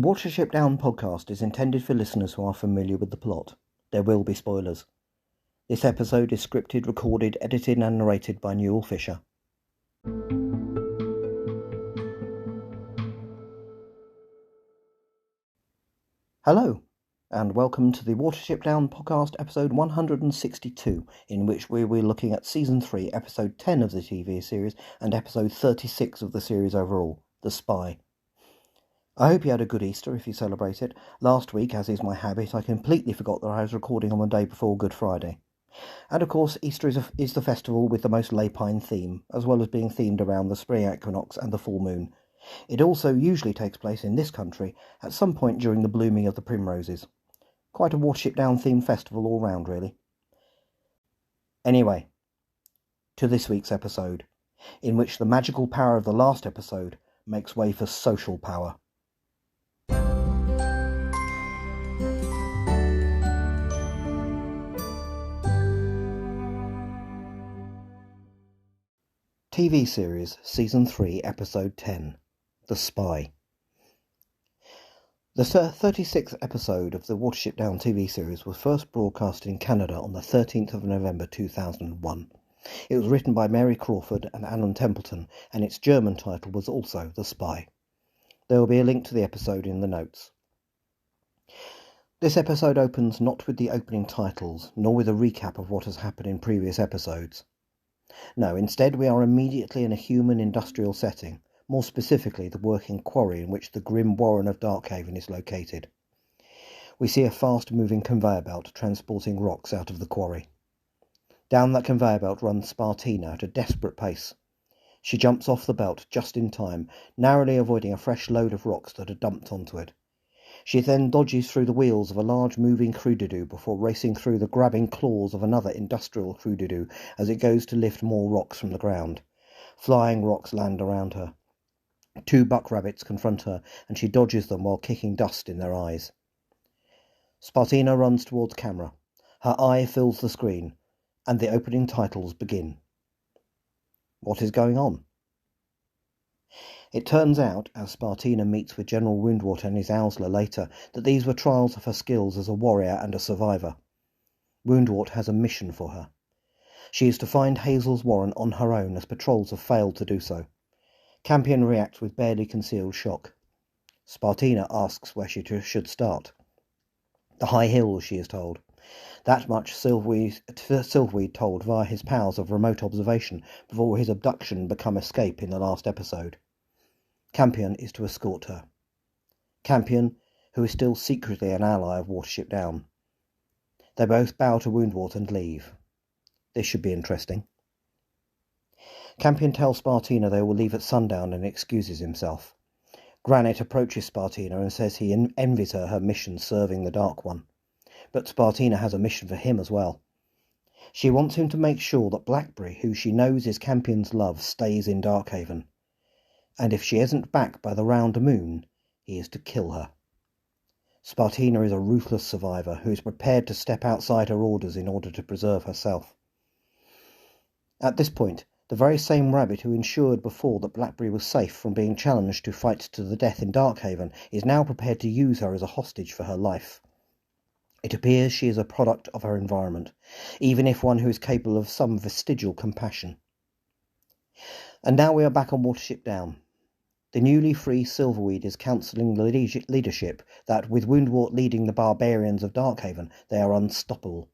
The Watership Down podcast is intended for listeners who are familiar with the plot. There will be spoilers. This episode is scripted, recorded, edited and narrated by Newell Fisher. Hello, and welcome to the Watership Down podcast episode 162, in which we will be looking at Season 3, Episode 10 of the TV series and Episode 36 of the series overall, The Spy. I hope you had a good Easter if you celebrate it. Last week, as is my habit, I completely forgot that I was recording on the day before Good Friday. And of course, Easter is the festival with the most lapine theme, as well as being themed around the spring equinox and the full moon. It also usually takes place in this country at some point during the blooming of the primroses. Quite a Watership Down themed festival all round, really. Anyway, to this week's episode, in which the magical power of the last episode makes way for social power. TV series, Season 3, Episode 10, The Spy. The 36th episode of the Watership Down TV series was first broadcast in Canada on the 13th of November 2001. It was written by Mary Crawford and Alan Templeton, and its German title was also The Spy. There will be a link to the episode in the notes. This episode opens not with the opening titles, nor with a recap of what has happened in previous episodes. No, instead we are immediately in a human industrial setting, more specifically the working quarry in which the grim warren of Darkhaven is located. We see a fast-moving conveyor belt transporting rocks out of the quarry. Down that conveyor belt runs Spartina at a desperate pace. She jumps off the belt just in time, narrowly avoiding a fresh load of rocks that are dumped onto it. She then dodges through the wheels of a large moving crudidu before racing through the grabbing claws of another industrial crudidu as it goes to lift more rocks from the ground. Flying rocks land around her. Two buck rabbits confront her, and she dodges them while kicking dust in their eyes. Spartina runs towards camera. Her eye fills the screen, and the opening titles begin. What is going on? It turns out, as Spartina meets with General Woundwort and his Owsler later, that these were trials of her skills as a warrior and a survivor. Woundwort has a mission for her. She is to find Hazel's warren on her own, as patrols have failed to do so. Campion reacts with barely concealed shock. Spartina asks where she should start. The high hills, she is told. That much Silverweed told via his powers of remote observation before his abduction become escape in the last episode. Campion is to escort her. Campion, who is still secretly an ally of Watership Down. They both bow to Woundwort and leave. This should be interesting. Campion tells Spartina they will leave at sundown and excuses himself. Granite approaches Spartina and says he envies her mission serving the Dark One. But Spartina has a mission for him as well. She wants him to make sure that Blackberry, who she knows is Campion's love, stays in Darkhaven. And if she isn't back by the round moon, he is to kill her. Spartina is a ruthless survivor who is prepared to step outside her orders in order to preserve herself. At this point, the very same rabbit who ensured before that Blackberry was safe from being challenged to fight to the death in Darkhaven is now prepared to use her as a hostage for her life. It appears she is a product of her environment, even if one who is capable of some vestigial compassion. And now we are back on Watership Down. The newly free Silverweed is counselling the leadership that, with Woundwort leading the barbarians of Darkhaven, they are unstoppable.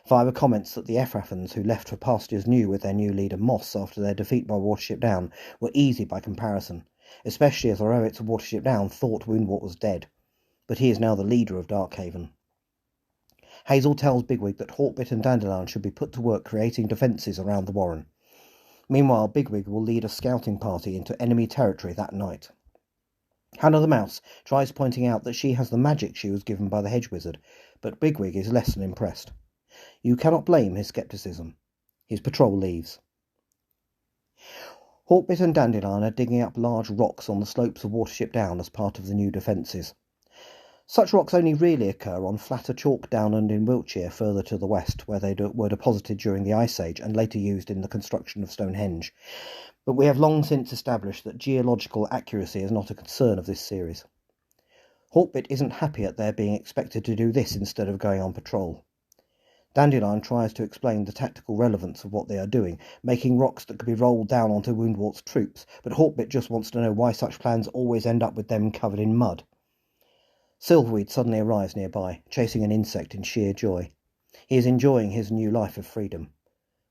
Fiber comments that the Efrathans who left for pastures new with their new leader Moss after their defeat by Watership Down were easy by comparison, especially as the rabbits of Watership Down thought Woundwort was dead, but he is now the leader of Darkhaven. Hazel tells Bigwig that Hawkbit and Dandelion should be put to work creating defences around the warren. Meanwhile, Bigwig will lead a scouting party into enemy territory that night. Hannah the Mouse tries pointing out that she has the magic she was given by the hedge wizard, but Bigwig is less than impressed. You cannot blame his scepticism. His patrol leaves. Hawkbit and Dandelion are digging up large rocks on the slopes of Watership Down as part of the new defences. Such rocks only really occur on flatter chalk downland in Wiltshire further to the west, where they were deposited during the Ice Age and later used in the construction of Stonehenge. But we have long since established that geological accuracy is not a concern of this series. Hawkbit isn't happy at their being expected to do this instead of going on patrol. Dandelion tries to explain the tactical relevance of what they are doing, making rocks that could be rolled down onto Woundwart's troops, but Hawkbit just wants to know why such plans always end up with them covered in mud. Silverweed suddenly arrives nearby, chasing an insect in sheer joy. He is enjoying his new life of freedom,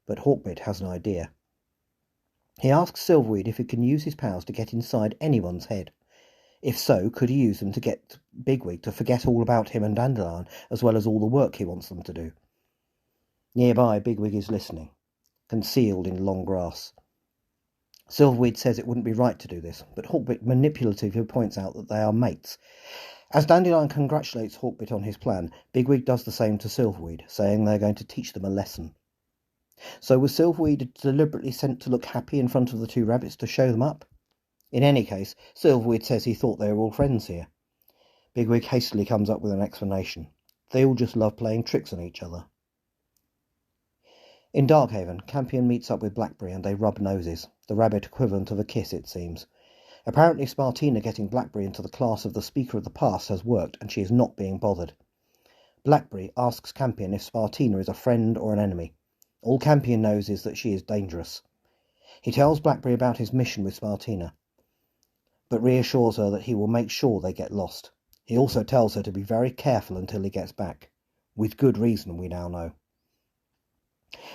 but Hawkbit has an idea. He asks Silverweed if he can use his powers to get inside anyone's head. If so, could he use them to get Bigwig to forget all about him and Dandelion, as well as all the work he wants them to do? Nearby, Bigwig is listening, concealed in long grass. Silverweed says it wouldn't be right to do this, but Hawkbit manipulatively points out that they are mates. As Dandelion congratulates Hawkbit on his plan, Bigwig does the same to Silverweed, saying they're going to teach them a lesson. So was Silverweed deliberately sent to look happy in front of the two rabbits to show them up? In any case, Silverweed says he thought they were all friends here. Bigwig hastily comes up with an explanation. They all just love playing tricks on each other. In Darkhaven, Campion meets up with Blackberry and they rub noses, the rabbit equivalent of a kiss, it seems. Apparently Spartina getting Blackberry into the class of the Speaker of the Past has worked, and she is not being bothered. Blackberry asks Campion if Spartina is a friend or an enemy. All Campion knows is that she is dangerous. He tells Blackberry about his mission with Spartina, but reassures her that he will make sure they get lost. He also tells her to be very careful until he gets back. With good reason, we now know.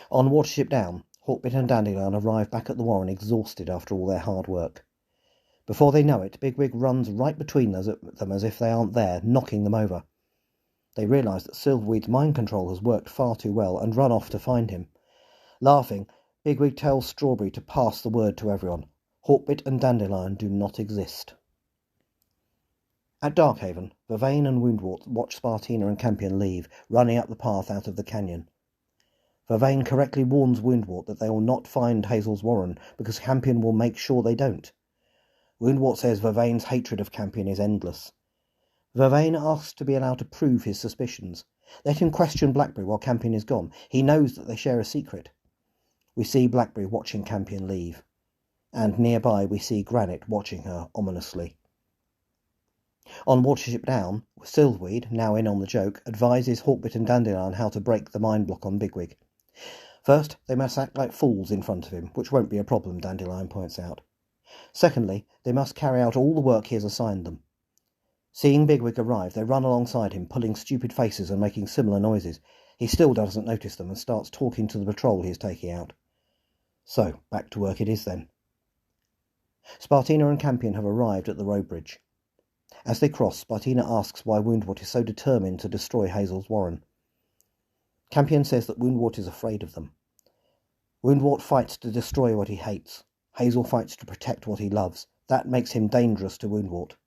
On Watership Down, Hawkbit and Dandelion arrive back at the Warren exhausted after all their hard work. Before they know it, Bigwig runs right between them as if they aren't there, knocking them over. They realise that Silverweed's mind control has worked far too well and run off to find him. Laughing, Bigwig tells Strawberry to pass the word to everyone. Hawkbit and Dandelion do not exist. At Darkhaven, Vervain and Woundwort watch Spartina and Campion leave, running up the path out of the canyon. Vervain correctly warns Woundwort that they will not find Hazel's Warren, because Campion will make sure they don't. Woundwort says Vervain's hatred of Campion is endless. Vervain asks to be allowed to prove his suspicions. Let him question Blackberry while Campion is gone. He knows that they share a secret. We see Blackberry watching Campion leave, and nearby we see Granite watching her ominously. On Watership Down, Silverweed, now in on the joke, advises Hawkbit and Dandelion how to break the mind block on Bigwig. First, they must act like fools in front of him, which won't be a problem, Dandelion points out. Secondly, they must carry out all the work he has assigned them. Seeing Bigwig arrive, they run alongside him, pulling stupid faces and making similar noises. He still doesn't notice them and starts talking to the patrol he is taking out. So, back to work it is then. Spartina and Campion have arrived at the road bridge. As they cross, Spartina asks why Woundwort is so determined to destroy Hazel's Warren. Campion says that Woundwort is afraid of them. Woundwort fights to destroy what he hates. Hazel fights to protect what he loves. That makes him dangerous to Woundwort.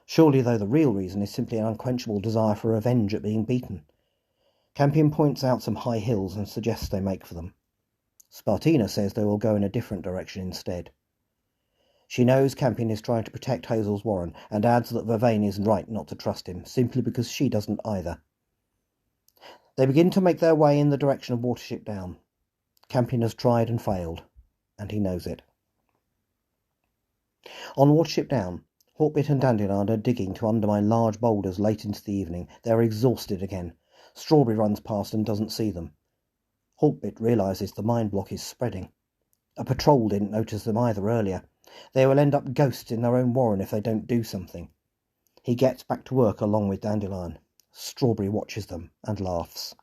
Surely, though, the real reason is simply an unquenchable desire for revenge at being beaten. Campion points out some high hills and suggests they make for them. Spartina says they will go in a different direction instead. She knows Campion is trying to protect Hazel's Warren, and adds that Vervain is right not to trust him, simply because she doesn't either. They begin to make their way in the direction of Watership Down. Campion has tried and failed, and he knows it. On Watership Down, Hawkbit and Dandelion are digging to undermine large boulders late into the evening. They are exhausted again. Strawberry runs past and doesn't see them. Hawkbit realises the mind block is spreading. A patrol didn't notice them either earlier. They will end up ghosts in their own warren if they don't do something. He gets back to work along with Dandelion. Strawberry watches them and laughs.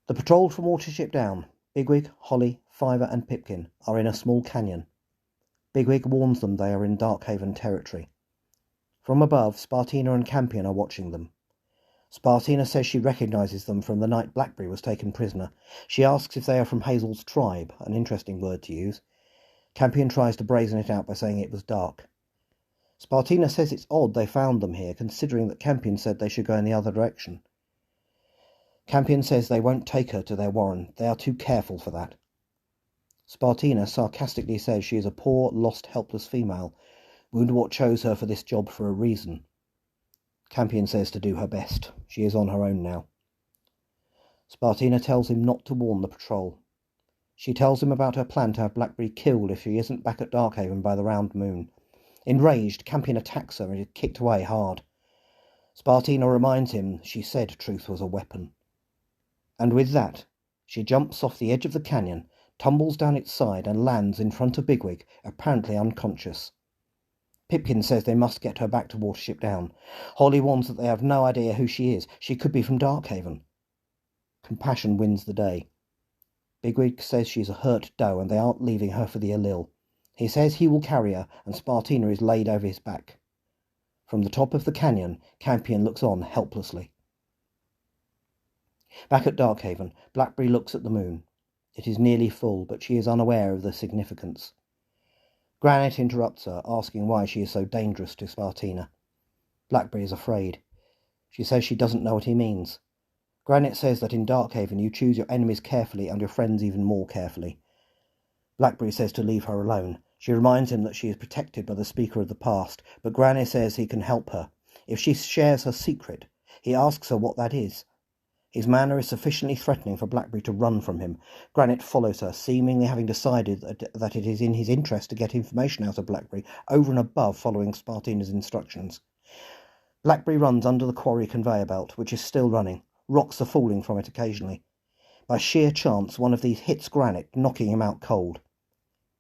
The patrol from Watership Down, Bigwig, Holly, Fiver and Pipkin, are in a small canyon. Bigwig warns them they are in Darkhaven territory. From above, Spartina and Campion are watching them. Spartina says she recognises them from the night Blackberry was taken prisoner. She asks if they are from Hazel's tribe, an interesting word to use. Campion tries to brazen it out by saying it was dark. Spartina says it's odd they found them here, considering that Campion said they should go in the other direction. Campion says they won't take her to their warren. They are too careful for that. Spartina sarcastically says she is a poor, lost, helpless female. Woundwort chose her for this job for a reason. Campion says to do her best. She is on her own now. Spartina tells him not to warn the patrol. She tells him about her plan to have Blackberry killed if she isn't back at Darkhaven by the round moon. Enraged, Campion attacks her and is kicked away hard. Spartina reminds him she said truth was a weapon. And with that, she jumps off the edge of the canyon, tumbles down its side and lands in front of Bigwig, apparently unconscious. Pipkin says they must get her back to Watership Down. Holly warns that they have no idea who she is. She could be from Darkhaven. Compassion wins the day. Bigwig says she's a hurt doe and they aren't leaving her for the Allil. He says he will carry her, and Spartina is laid over his back. From the top of the canyon, Campion looks on helplessly. Back at Darkhaven, Blackberry looks at the moon. It is nearly full, but she is unaware of the significance. Granite interrupts her, asking why she is so dangerous to Spartina. Blackberry is afraid. She says she doesn't know what he means. Granite says that in Darkhaven you choose your enemies carefully and your friends even more carefully. Blackberry says to leave her alone. She reminds him that she is protected by the Speaker of the Past, but Granite says he can help her. If she shares her secret, he asks her what that is. His manner is sufficiently threatening for Blackberry to run from him. Granite follows her, seemingly having decided that it is in his interest to get information out of Blackberry, over and above following Spartina's instructions. Blackberry runs under the quarry conveyor belt, which is still running. Rocks are falling from it occasionally. By sheer chance, one of these hits Granite, knocking him out cold.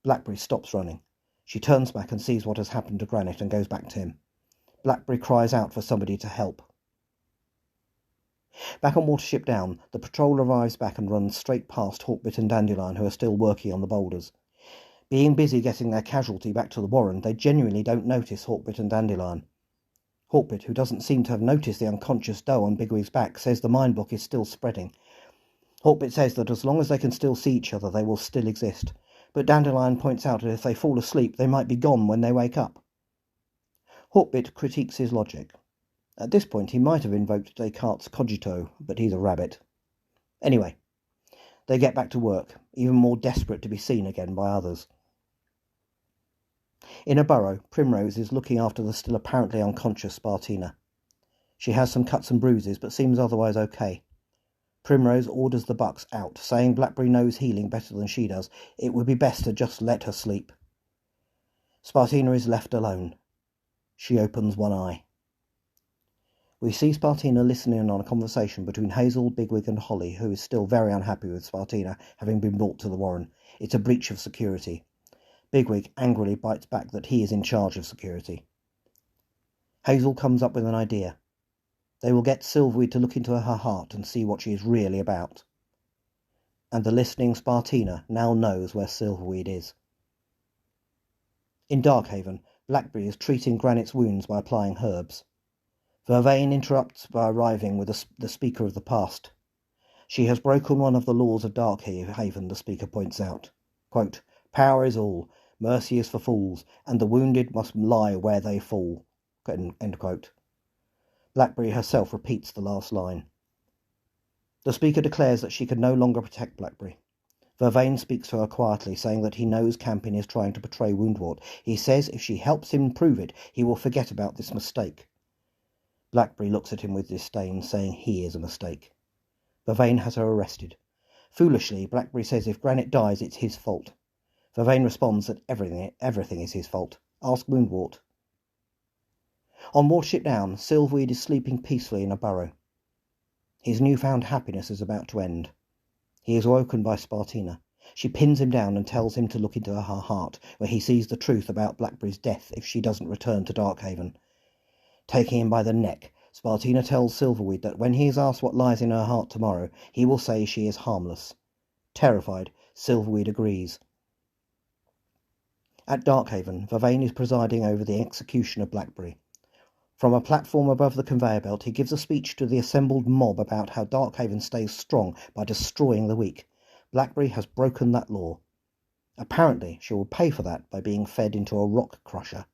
Blackberry stops running. She turns back and sees what has happened to Granite and goes back to him. Blackberry cries out for somebody to help. Back on Watership Down, the patrol arrives back and runs straight past Hawkbit and Dandelion, who are still working on the boulders. Being busy getting their casualty back to the Warren, they genuinely don't notice Hawkbit and Dandelion. Hawkbit, who doesn't seem to have noticed the unconscious doe on Bigwig's back, says the mine block is still spreading. Hawkbit says that as long as they can still see each other, they will still exist, but Dandelion points out that if they fall asleep, they might be gone when they wake up. Hawkbit critiques his logic. At this point he might have invoked Descartes' cogito, but he's a rabbit. Anyway, they get back to work, even more desperate to be seen again by others. In a burrow, Primrose is looking after the still apparently unconscious Spartina. She has some cuts and bruises, but seems otherwise okay. Primrose orders the bucks out, saying Blackberry knows healing better than she does. It would be best to just let her sleep. Spartina is left alone. She opens one eye. We see Spartina listening on a conversation between Hazel, Bigwig and Holly, who is still very unhappy with Spartina having been brought to the Warren. It's a breach of security. Bigwig angrily bites back that he is in charge of security. Hazel comes up with an idea. They will get Silverweed to look into her heart and see what she is really about. And the listening Spartina now knows where Silverweed is. In Darkhaven, Blackberry is treating Granite's wounds by applying herbs. Vervain interrupts by arriving with the Speaker of the Past. She has broken one of the laws of Darkhaven, the Speaker points out. Quote, "Power is all, mercy is for fools, and the wounded must lie where they fall." End quote. Blackberry herself repeats the last line. The Speaker declares that she can no longer protect Blackberry. Vervain speaks to her quietly, saying that he knows Campion is trying to betray Woundwort. He says if she helps him prove it, he will forget about this mistake. Blackberry looks at him with disdain, saying he is a mistake. Vervain has her arrested. Foolishly, Blackberry says if Granite dies, it's his fault. Vervain responds that everything is his fault. Ask Woundwort. On Watership Down, Silverweed is sleeping peacefully in a burrow. His newfound happiness is about to end. He is woken by Spartina. She pins him down and tells him to look into her heart, where he sees the truth about Blackberry's death if she doesn't return to Darkhaven. Taking him by the neck, Spartina tells Silverweed that when he is asked what lies in her heart tomorrow, he will say she is harmless. Terrified, Silverweed agrees. At Darkhaven, Vervain is presiding over the execution of Blackberry. From a platform above the conveyor belt, he gives a speech to the assembled mob about how Darkhaven stays strong by destroying the weak. Blackberry has broken that law. Apparently, she will pay for that by being fed into a rock crusher.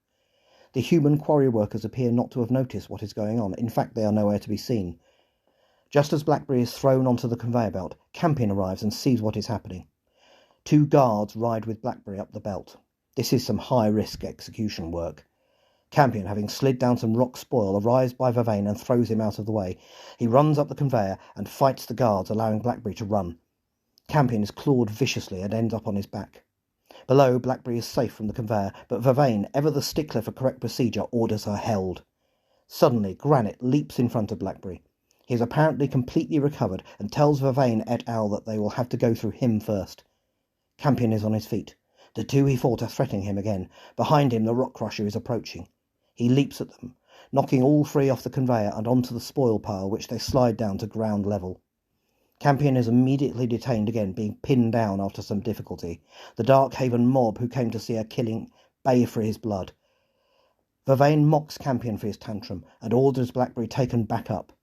The human quarry workers appear not to have noticed what is going on. In fact, they are nowhere to be seen. Just as Blackberry is thrown onto the conveyor belt, Campion arrives and sees what is happening. 2 guards ride with Blackberry up the belt. This is some high-risk execution work. Campion, having slid down some rock spoil, arrives by Vervain and throws him out of the way. He runs up the conveyor and fights the guards, allowing Blackberry to run. Campion is clawed viciously and ends up on his back. Below, Blackberry is safe from the conveyor, but Vervain, ever the stickler for correct procedure, orders her held. Suddenly, Granite leaps in front of Blackberry. He is apparently completely recovered and tells Vervain et al. That they will have to go through him first. Campion is on his feet. The two he fought are threatening him again. Behind him, the rock crusher is approaching. He leaps at them, knocking all three off the conveyor and onto the spoil pile, which they slide down to ground level. Campion is immediately detained again, being pinned down after some difficulty. The Darkhaven mob who came to see her killing bay for his blood. Vervain mocks Campion for his tantrum and orders Blackberry taken back up.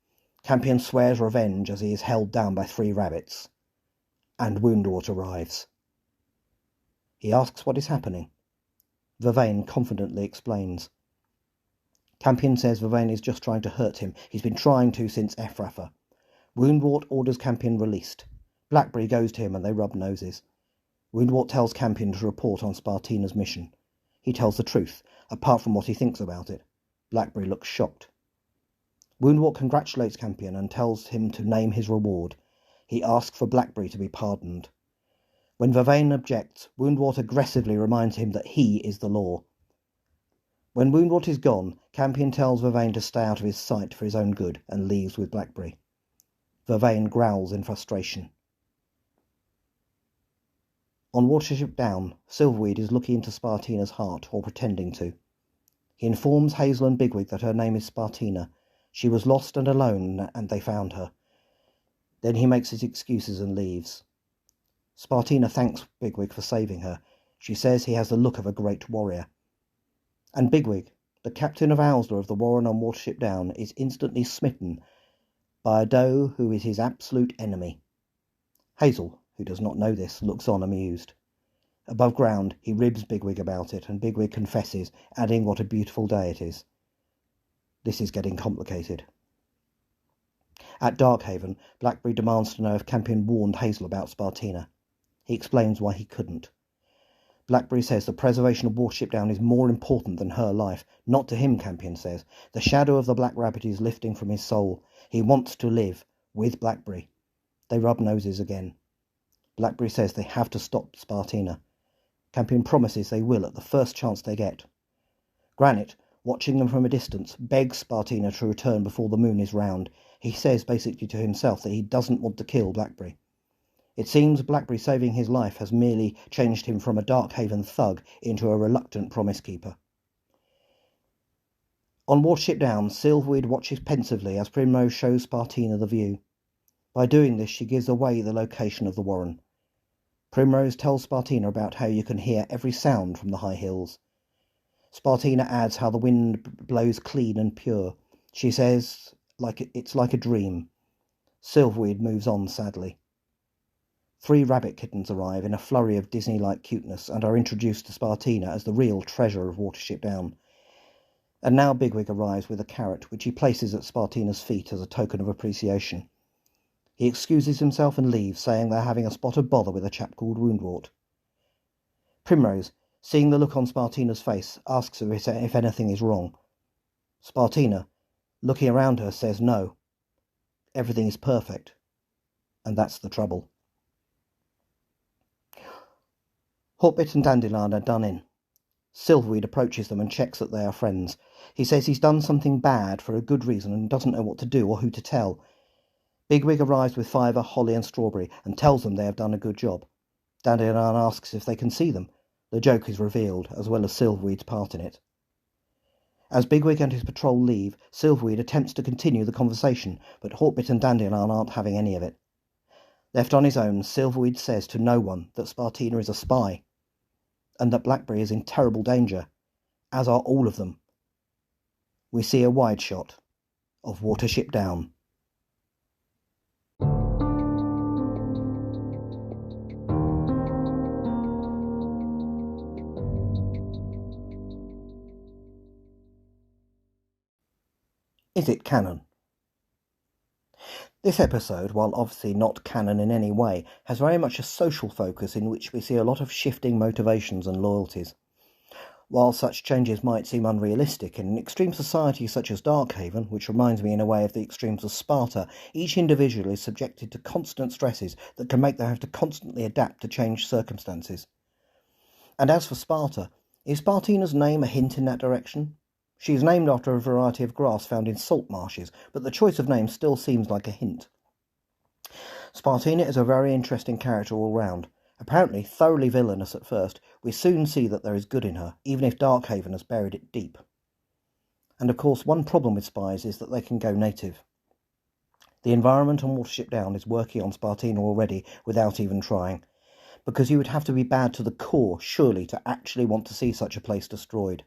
Campion swears revenge as he is held down by 3 rabbits. And Woundwort arrives. He asks what is happening. Vervain confidently explains. Campion says Vervain is just trying to hurt him. He's been trying to since Ephrafa. Woundwort orders Campion released. Blackberry goes to him and they rub noses. Woundwort tells Campion to report on Spartina's mission. He tells the truth, apart from what he thinks about it. Blackberry looks shocked. Woundwort congratulates Campion and tells him to name his reward. He asks for Blackberry to be pardoned. When Vervain objects, Woundwort aggressively reminds him that he is the law. When Woundwort is gone, Campion tells Vervain to stay out of his sight for his own good and leaves with Blackberry. Vervain growls in frustration. On Watership Down, Silverweed is looking into Spartina's heart, or pretending to. He informs Hazel and Bigwig that her name is Spartina. She was lost and alone, and they found her. Then he makes his excuses and leaves. Spartina thanks Bigwig for saving her. She says he has the look of a great warrior. And Bigwig, the captain of Owsler of the Warren on Watership Down, is instantly smitten by a doe who is his absolute enemy. Hazel, who does not know this, looks on amused. Above ground, he ribs Bigwig about it, and Bigwig confesses, adding what a beautiful day it is. This is getting complicated. At Darkhaven, Blackberry demands to know if Campion warned Hazel about Spartina. He explains why he couldn't. Blackberry says the preservation of Watership Down is more important than her life. Not to him, Campion says. The shadow of the Black Rabbit is lifting from his soul. He wants to live with Blackberry. They rub noses again. Blackberry says they have to stop Spartina. Campion promises they will at the first chance they get. Granite, watching them from a distance, begs Spartina to return before the moon is round. He says basically to himself that he doesn't want to kill Blackberry. It seems Blackberry saving his life has merely changed him from a Darkhaven thug into a reluctant promise-keeper. On Watership Down, Silverweed watches pensively as Primrose shows Spartina the view. By doing this, she gives away the location of the Warren. Primrose tells Spartina about how you can hear every sound from the high hills. Spartina adds how the wind blows clean and pure. She says it's like a dream. Silverweed moves on sadly. 3 rabbit kittens arrive in a flurry of Disney-like cuteness and are introduced to Spartina as the real treasure of Watership Down. And now Bigwig arrives with a carrot, which he places at Spartina's feet as a token of appreciation. He excuses himself and leaves, saying they're having a spot of bother with a chap called Woundwort. Primrose, seeing the look on Spartina's face, asks her if anything is wrong. Spartina, looking around her, says no. Everything is perfect. And that's the trouble. Hawkbit and Dandelion are done in. Silverweed approaches them and checks that they are friends. He says he's done something bad for a good reason and doesn't know what to do or who to tell. Bigwig arrives with Fiver, Holly and Strawberry and tells them they have done a good job. Dandelion asks if they can see them. The joke is revealed, as well as Silverweed's part in it. As Bigwig and his patrol leave, Silverweed attempts to continue the conversation, but Hawkbit and Dandelion aren't having any of it. Left on his own, Silverweed says to no one that Spartina is a spy, and that Blackberry is in terrible danger, as are all of them. We see a wide shot of Watership Down. Is it canon? This episode, while obviously not canon in any way, has very much a social focus in which we see a lot of shifting motivations and loyalties. While such changes might seem unrealistic, in an extreme society such as Darkhaven, which reminds me in a way of the extremes of Sparta, each individual is subjected to constant stresses that can make them have to constantly adapt to changed circumstances. And as for Sparta, is Spartina's name a hint in that direction? She is named after a variety of grass found in salt marshes, but the choice of name still seems like a hint. Spartina is a very interesting character all round. Apparently thoroughly villainous at first, we soon see that there is good in her, even if Darkhaven has buried it deep. And of course, one problem with spies is that they can go native. The environment on Watership Down is working on Spartina already without even trying, because you would have to be bad to the core, surely, to actually want to see such a place destroyed.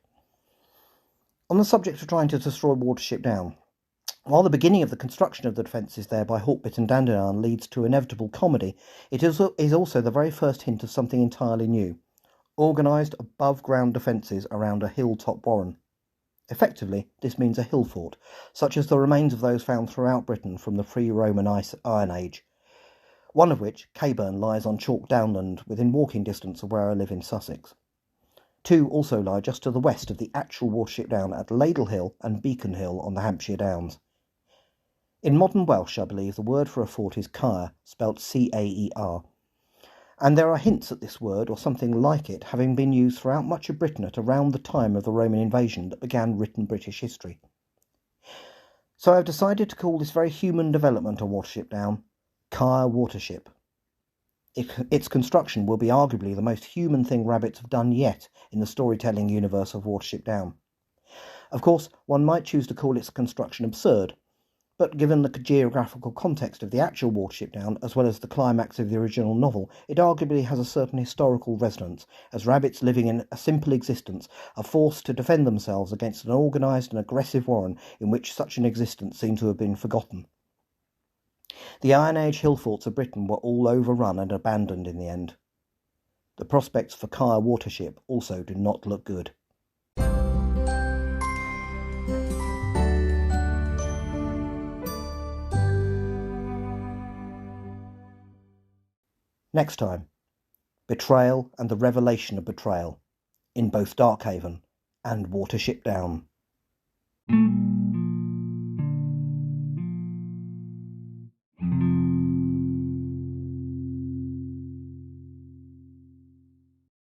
On the subject of trying to destroy Watership Down, while the beginning of the construction of the defences there by Hawkbit and Dandelion leads to inevitable comedy, it is also the very first hint of something entirely new: organised above-ground defences around a hilltop warren. Effectively, this means a hill fort, such as the remains of those found throughout Britain from the pre-Roman Iron Age, one of which, Caburn, lies on chalk downland within walking distance of where I live in Sussex. Two also lie just to the west of the actual Watership Down at Ladle Hill and Beacon Hill on the Hampshire Downs. In modern Welsh, I believe, the word for a fort is caer, spelt C-A-E-R, and there are hints at this word, or something like it, having been used throughout much of Britain at around the time of the Roman invasion that began written British history. So I have decided to call this very human development on Watership Down Caer Watership. Its construction will be arguably the most human thing rabbits have done yet in the storytelling universe of Watership Down. Of course, one might choose to call its construction absurd, but given the geographical context of the actual Watership Down, as well as the climax of the original novel, it arguably has a certain historical resonance, as rabbits living in a simple existence are forced to defend themselves against an organised and aggressive warren in which such an existence seemed to have been forgotten. The Iron Age hill forts of Britain were all overrun and abandoned in the end. The prospects for Caer Watership also do not look good. Next time, betrayal and the revelation of betrayal in both Darkhaven and Watership Down.